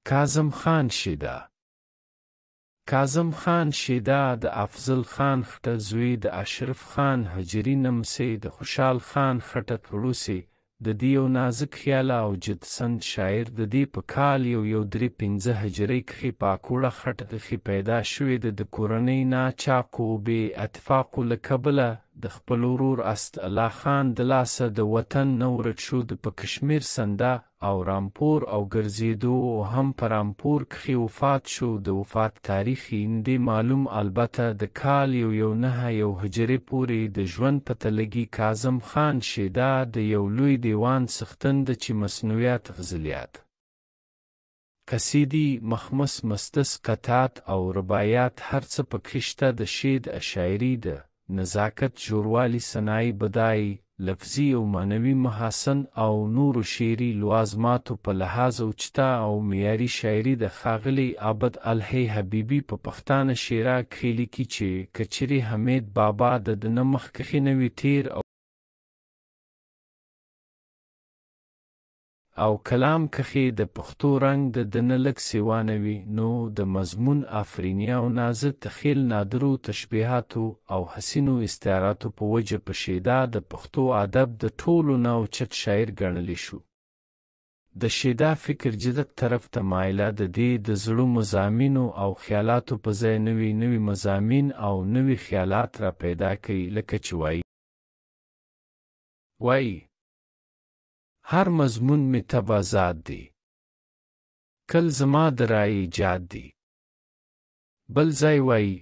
کاظم خان شیدا. کاظم خان شیدا د افضل خان خټه زوی د اشرف خان هجري نمسی د خوشحال خان خټه وروسی د دې یو نازک خیاله او جدسند شاعر د دې په کال 1315 هجري کښې په اکوړه خټه کښې پیدا شوی د کورنۍ ناچاقو بې اتفاقو له کبله د خپل ورور اسد الله خان د لاسه د وطن نه ورک شو د په کشمیر سنده او رامپور او ګرځېدو او هم په رامپور کښې وفات شو د وفات تاریخ یې ندی معلوم البته د کال 1901 هجري پورې د ژوند پته لګي کاظم خان شیدا د یو لوی دیوان څښتن ده چې مصنوعات غزلیات قصیدې مخمس مستس قطعات او رباعیات هر څه پکښې شته د شعر شاعري ده نزاکت ژوروالی صنایع بدایي لفظي او معنوي محاسن او نورو شعري لوازماتو په لحاظ اوچته او معیاري شاعري د ښاغلي عبد الحی حبیبي په پښتانه شعرا کښې لیکي چې که چیرې حمید بابا د ده نه مخکښې نه وي تېر او کلام کښې د پښتو رنګ د ده نه لږ سیوا نه وي نو د مضمون آفریني او نازه تخیل نادرو تشبیهاتو او حسینو استعاراتو په وجه په شیدا د پښتو ادب د ټولو نه اوچت شاعر ګڼلی شو. د شیدا فکر جدت طرف ته مایله د دې د زړو مضامینو او خیالاتو په ځای نوي مضامین او نوي خیالات را پیدا کوي لکه چې وایي هر مضمون می تبازات دی کل زما د رای ایجاد دی. بل ځای وایي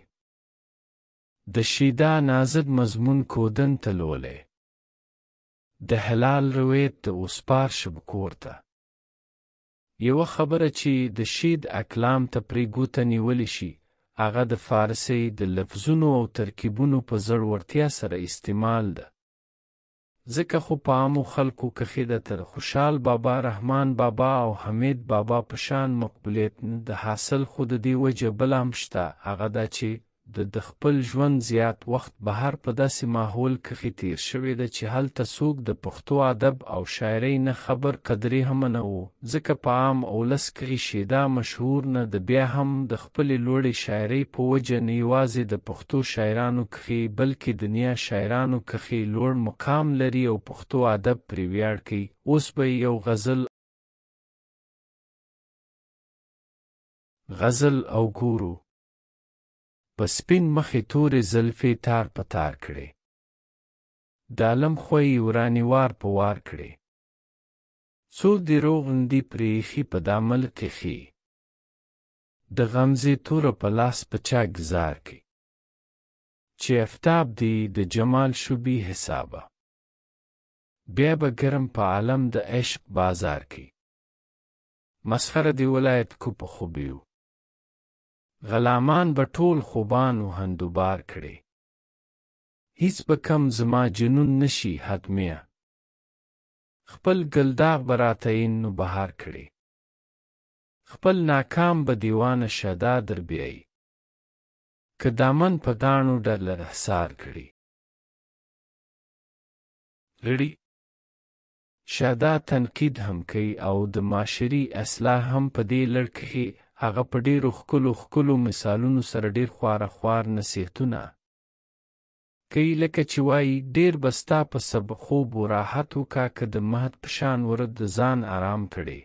د شیدا نازک مضمون کودن ته لولی د حلال روایت د اوسپار شب کور ته. یوه خبره چې د شید اکلام ته پرې ګوته نیولی شي هغه د فارسي د لفظونو او ترکیبونو په زړورتیا سره استعمال ده. ځکه خو په عامو خلکو کښې د تر خوشحال بابا رحمان بابا او حمید بابا په شان مقبولیت نه د حاصل خو د دې وجه بله هم شته هغه دا چې د خپل ژوند زیات وخت بهر په داسې ماحول کښې تیر شوی ده چې هلته څوک د پښتو ادب او شاعرۍ نه خبر قدرې هم نه و ځکه په عام اولس کښې شیدا مشهور نه ده بیا هم د خپلې لوړې شاعرۍ په وجه نه یوازې د پښتو شاعرانو کښې بلکې دنیا شاعرانو کښې لوړ مقام لري او پښتو ادب پرې ویاړ کوي. اوس به یو غزل او ګورو په سپین مخې تورې زلفې تار په تار کړې د عالم خوی ورانې وار په وار کړې څو دې روغ ندي پرې ایښي په دامل تېښې د غمزې توره په لاس په چا ګزار کې چې افتاب دی د جمال شو بې حسابه بیا به ګرم په عالم د عشق بازار کې مسخره دی ولایت کو په خوبیو غلامان به ټول خوبانو هندوبار کړي هیڅ به کم زما جنون نشي حتمیه خپل ګلداغ به راته این نو بهار کړي خپل ناکام به دیوانه شدا در بیایي که دامن په داڼو ډله حصار کړي غړي شدا تنقید هم کوي او د معاشري اصلاح هم په دې لړ کښې هغه په ډېرو ښکلو مثالونو سره ډېر خواره نصیحتونه کوي لکه چې وایي ډېر به ستا په سبق خوب و راحت وکړه که د مهد په شان ورځ د ځان آرام کړې